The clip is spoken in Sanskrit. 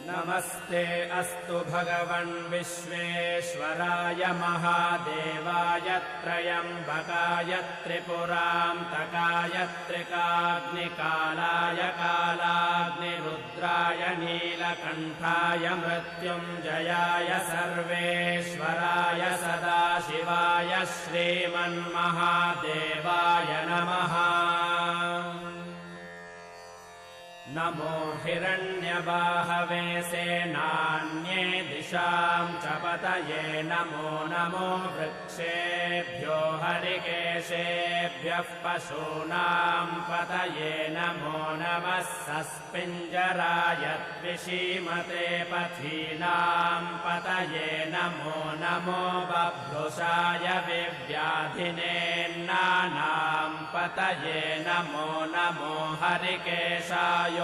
नमस्ते अस्तु भगवन् विश्वेश्वराय महादेवाय त्रयम्बकाय त्रिपुरान्तकाय त्रिकाग्निकालाय कालाग्निरुद्राय नीलकण्ठाय मृत्युञ्जयाय सर्वेश्वराय सदाशिवाय श्रीमन्महादेवाय नमः। नमो हिरण्यबाहवे सेनान्ये दिशां च पतये नमो नमो वृक्षेभ्यो हरिकेशेभ्यः पशूनां पतये नमो नमः सस्पिञ्जराय द्विषीमते पथीनां पतये नमो नमो बभ्रुषाय विव्याधिनेन्नानां पतये नमो नमो हरिकेशाय